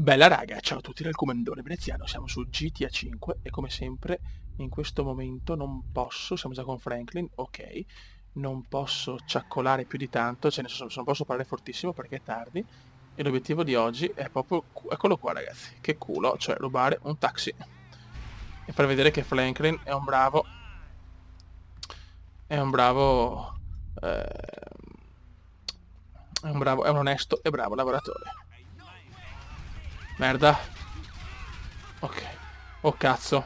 Bella raga, ciao a tutti dal Comandone Veneziano, siamo su GTA 5 e come sempre in questo momento non posso, siamo già con Franklin, ok, non posso ciaccolare più di tanto, cioè nel senso non posso parlare fortissimo perché è tardi e l'obiettivo di oggi è proprio, eccolo qua ragazzi, che culo, cioè rubare un taxi e far vedere che Franklin è un bravo, è un onesto e bravo lavoratore. Merda, ok, oh cazzo.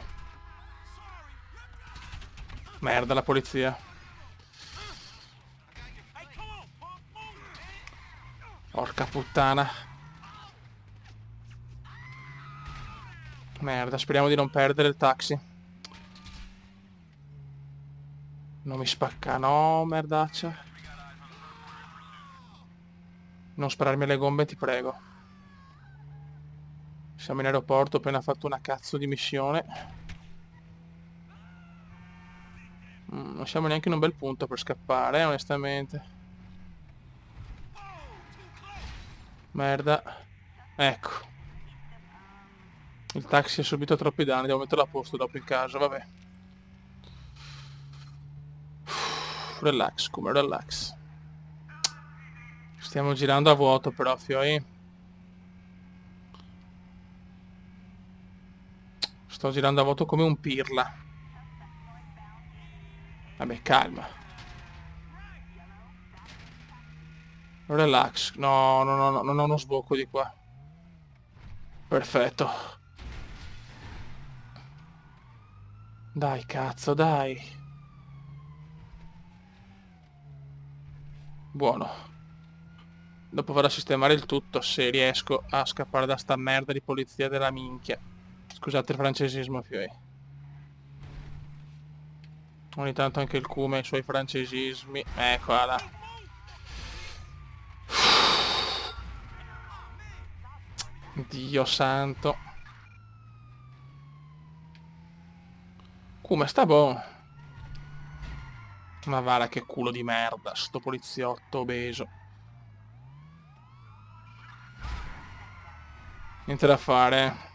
Merda, la polizia. Porca puttana. Merda, speriamo di non perdere il taxi. Non mi spacca, no, merdaccia. Non spararmi alle gombe, ti prego. Siamo in aeroporto, ho appena fatto una cazzo di missione. Non siamo neanche in un bel punto per scappare, onestamente. Merda. Ecco. Il taxi ha subito troppi danni, devo metterlo a posto dopo in caso, vabbè. Relax, come relax. Stiamo girando a vuoto però, fioi. Sto girando a vuoto come un pirla. Vabbè, calma. Relax. No, no, no, no, non ho uno sbocco di qua. Perfetto. Dai, cazzo, dai. Buono. Dopo vado a sistemare il tutto se riesco a scappare da sta merda di polizia della minchia. Scusate il francesismo, fioi. Ogni tanto anche il Cume ha i suoi francesismi. Eccola. Dio santo. Cume sta buono. Ma vada che culo di merda, sto poliziotto obeso. Niente da fare.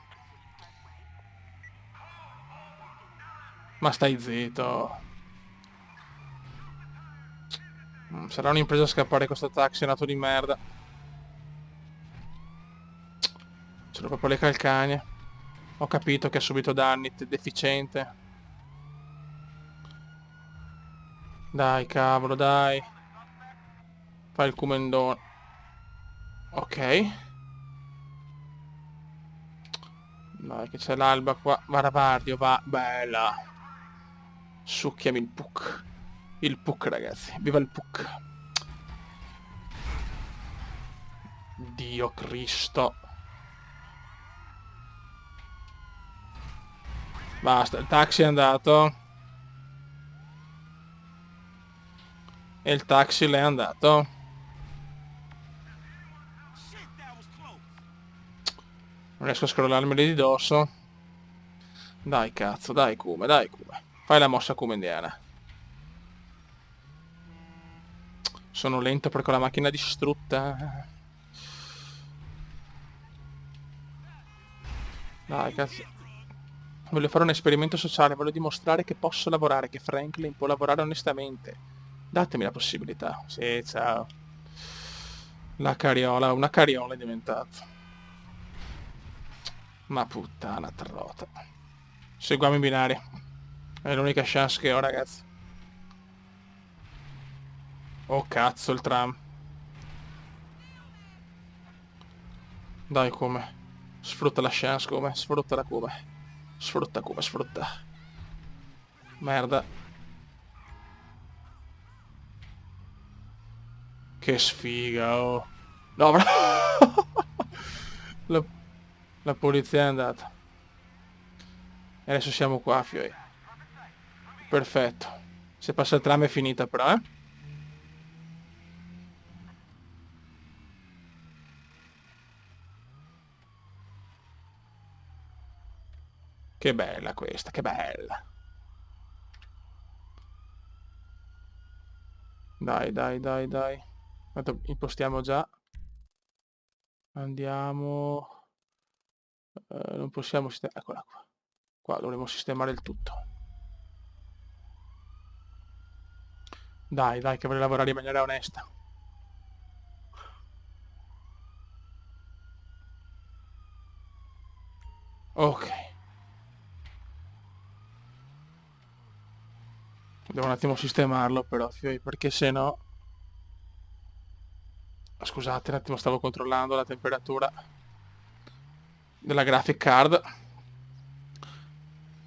Ma stai zitto. Sarà un'impresa scappare con sto taxi nato di merda. Ce l'ho proprio le calcagna. Ho capito che ha subito danni, deficiente. Dai, cavolo, dai. Fai il cumendone. Ok. Dai, che c'è l'alba qua. Varavardio, va. Bella. Succhiami il puck. Il puck, ragazzi. Viva il puck. Dio Cristo. Basta, il taxi è andato. E il taxi l'è andato. Non riesco a scrollarmeli di dosso. Dai, cazzo, dai, Kume, dai, Kume. Fai la mossa Kume indiana. Sono lento perché ho la macchina distrutta. Dai, cazzo. Voglio fare un esperimento sociale, voglio dimostrare che posso lavorare, che Franklin può lavorare onestamente. Datemi la possibilità. Sì, ciao. La carriola, una carriola è diventato. Ma puttana trota. Seguiamo i binari. È l'unica chance che ho, ragazzi. Oh cazzo, il tram. Dai, come. Sfrutta la chance, come. Sfruttala come. Sfrutta come, sfrutta. Merda. Che sfiga, oh. No, la, la polizia è andata. E adesso siamo qua, fioi. Perfetto. Se passa il tram è finita però, eh. Che bella questa, che bella. Dai, dai, dai, dai. Tanto impostiamo già. Andiamo. Non possiamo sistemare... Eccola qua. Qua dovremmo sistemare il tutto. Dai, dai, che vorrei lavorare in maniera onesta. Ok. Devo un attimo sistemarlo però, perché se no... Scusate, un attimo stavo controllando la temperatura della graphic card.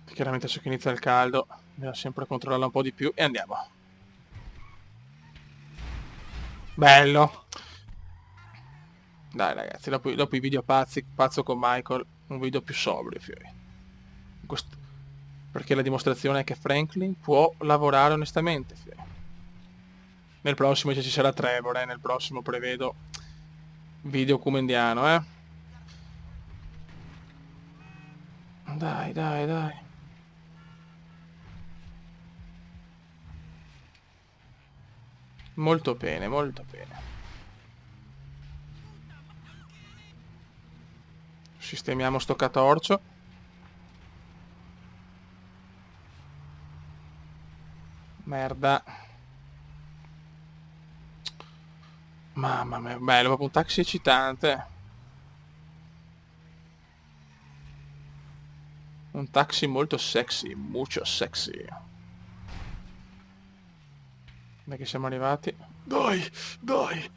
Chiaramente adesso che inizia il caldo, bisogna sempre controllarla un po' di più e andiamo. Bello! Dai ragazzi, dopo i video pazzi, pazzo con Michael, un video più sobrio, fiori. Perché la dimostrazione è che Franklin può lavorare onestamente, fiori. Nel prossimo ci sarà Trevor, nel prossimo prevedo video comendiano, eh. Dai, dai, dai. Molto bene, molto bene. Sistemiamo sto catorcio. Merda. Mamma mia, bello, proprio un taxi eccitante. Un taxi molto sexy, mucho sexy. Dai che siamo arrivati. Dai, dai.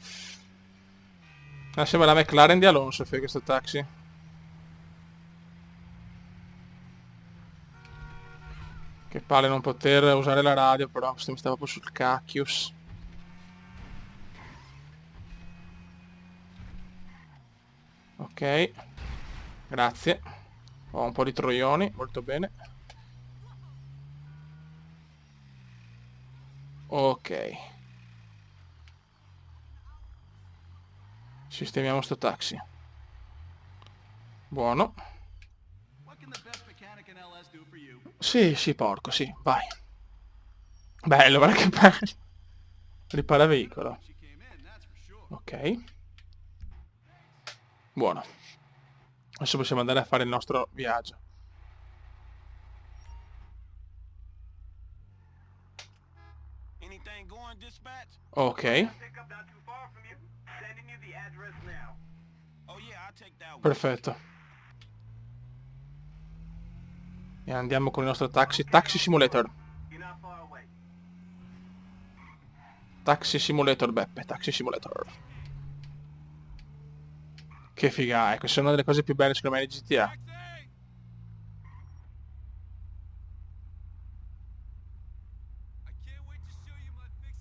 Sembra la McLaren di Alonso, questo taxi. Che palle non poter usare la radio, però questo mi stava proprio sul cacchius. Ok. Grazie. Ho un po' di troioni, molto bene. Ok. Sistemiamo sto taxi. Buono. Sì, sì, porco, sì, vai. Bello, guarda che bello. Ripara veicolo. Ok. Buono. Adesso possiamo andare a fare il nostro viaggio. Ok. Perfetto. E andiamo con il nostro taxi. Taxi Simulator. Taxi Simulator, Beppe. Taxi Simulator. Che figa, questa è una delle cose più belle secondo me di GTA.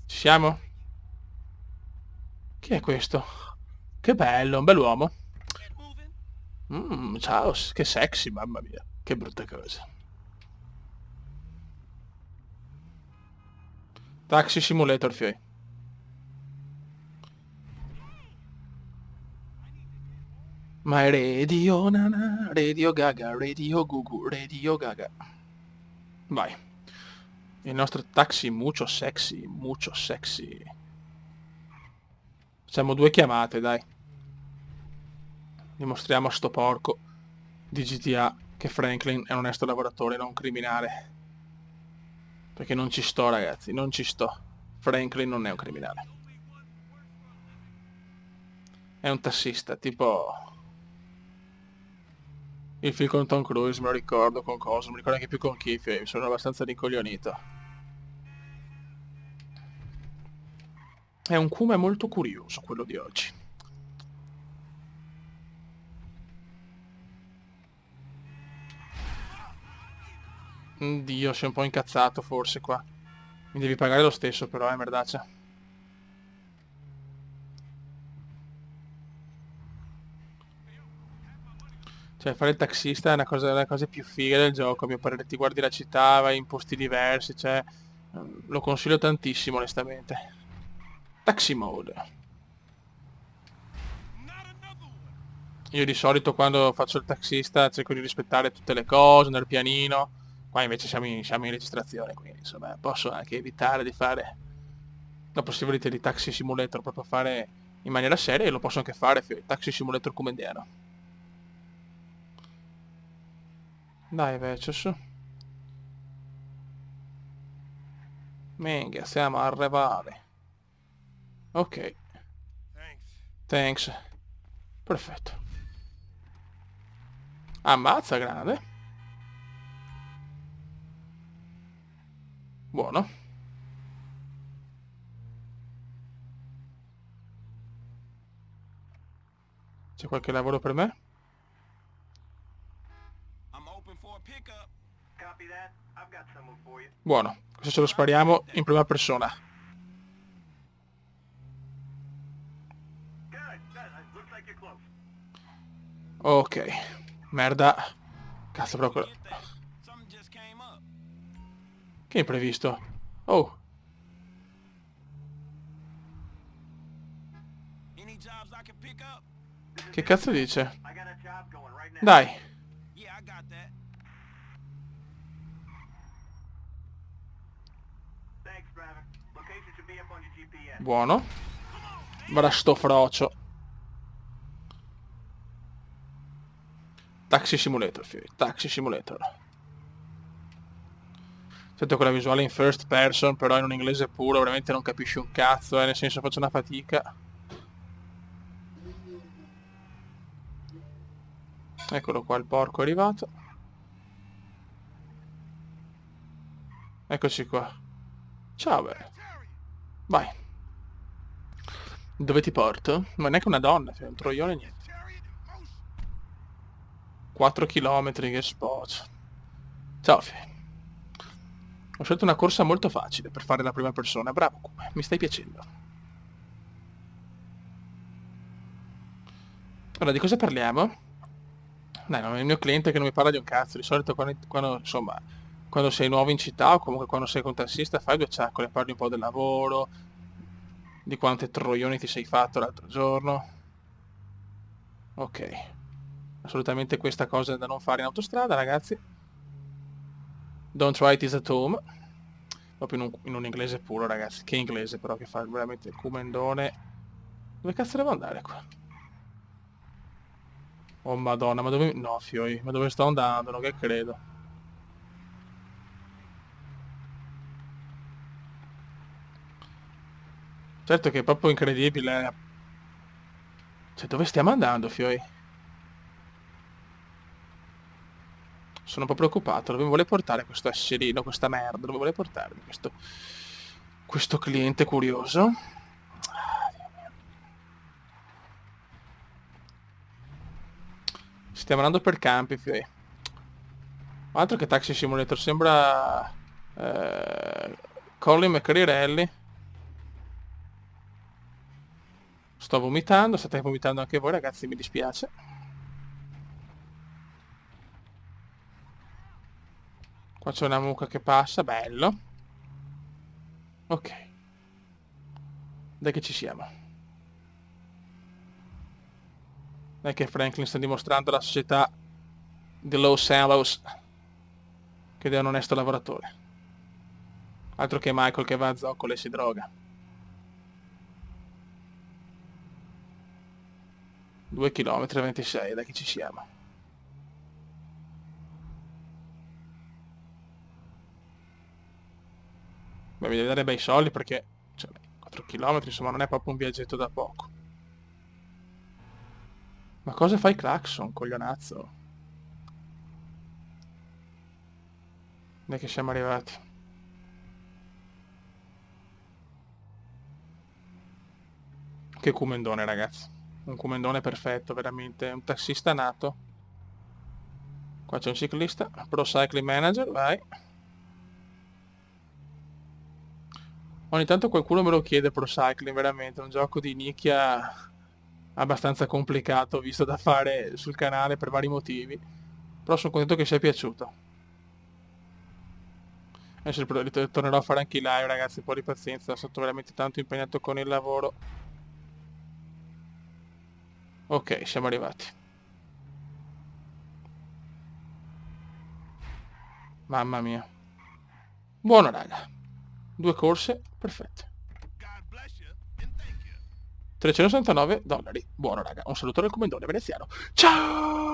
Ci siamo? Chi è questo? Che bello, un bell'uomo. Ciao, che sexy, mamma mia. Che brutta cosa. Taxi Simulator, fioi. My radio, nana, radio gaga, radio gugu, radio gaga. Vai. Il nostro taxi mucho sexy, mucho sexy. Facciamo 2 chiamate, dai. Dimostriamo a sto porco di GTA che Franklin è un onesto lavoratore, non un criminale. Perché non ci sto, ragazzi, non ci sto. Franklin non è un criminale. È un tassista, tipo... Il film con Tom Cruise, me lo ricordo con cosa, non mi ricordo anche più con chi, sono abbastanza rincoglionito. È un cume molto curioso quello di oggi. Dio, sei un po' incazzato forse qua. Mi devi pagare lo stesso però, merdaccia. Cioè, fare il taxista è una cosa delle cose più fighe del gioco, a mio parere. Ti guardi la città, vai in posti diversi, cioè... Lo consiglio tantissimo, onestamente. Taxi Mode. Io di solito quando faccio il taxista cerco di rispettare tutte le cose, andare pianino. Qua invece siamo in registrazione, quindi insomma posso anche evitare di fare la possibilità di taxi simulator proprio fare in maniera seria e lo posso anche fare, taxi simulator comendiano. Dai, Vecious. Minchia, siamo arrivati. Ok, thanks. Perfetto. Ammazza, grande. Buono. C'è qualche lavoro per me? Buono. Questo ce lo spariamo in prima persona. Ok. Merda. Cazzo, proprio. Che imprevisto. Oh. Che cazzo dice? Dai. Buono. Guarda sto frocio. Taxi Simulator, figlio. Taxi Simulator. Sento quella visuale in first person, però in un inglese puro, veramente non capisci un cazzo, nel senso faccio una fatica. Eccolo qua, il porco è arrivato. Eccoci qua. Ciao, beh. Vai. Dove ti porto? Ma neanche una donna, un troione, niente. 4 chilometri, che spot. Ciao, figlio. Ho scelto una corsa molto facile per fare la prima persona. Bravo, Kuma. Mi stai piacendo. Allora, di cosa parliamo? Dai, no, è il mio cliente che non mi parla di un cazzo. Di solito insomma, quando sei nuovo in città o comunque quando sei con tassista fai due ciaccole, parli un po' del lavoro, di quante troioni ti sei fatto l'altro giorno. Ok. Assolutamente questa cosa da non fare in autostrada, ragazzi. Don't try this at home. Proprio in un inglese puro, ragazzi. Che inglese però, che fa veramente il comendone. Dove cazzo devo andare qua? Oh madonna, ma dove... No, fioi, ma dove sto andando? Non che credo. Certo che è proprio incredibile. Cioè, dove stiamo andando, fioi? Sono un po' preoccupato. Dove vuole portare questo esserino, questa merda? Dove vuole portarmi questo cliente curioso? Stiamo andando per campi, fioi. Altro che Taxi Simulator, sembra... Eh, Colin McCreary. Sto vomitando, state vomitando anche voi, ragazzi, mi dispiace. Qua c'è una mucca che passa, bello. Ok, dai che ci siamo. Dai che Franklin sta dimostrando alla società di Los Angeles che è un onesto lavoratore. Altro che Michael che va a zoccole e si droga. 2 km e 26, dai che ci siamo. Beh, mi devi dare bei soldi perché... Cioè, 4 km insomma non è proprio un viaggetto da poco. Ma cosa fai clacson, coglionazzo? Dai che siamo arrivati. Che cumendone, ragazzi. Un cumendone perfetto, veramente. Un tassista nato. Qua c'è un ciclista. Pro Cycling Manager, vai. Ogni tanto qualcuno me lo chiede Pro Cycling, veramente. È un gioco di nicchia abbastanza complicato, visto da fare sul canale per vari motivi. Però sono contento che sia piaciuto. Adesso tornerò a fare anche i live, ragazzi. Un po' di pazienza. Sono veramente tanto impegnato con il lavoro. Ok, siamo arrivati. Mamma mia. Buono, raga. 2 corse, perfette. $369. Buono, raga. Un saluto dal comandante veneziano. Ciao!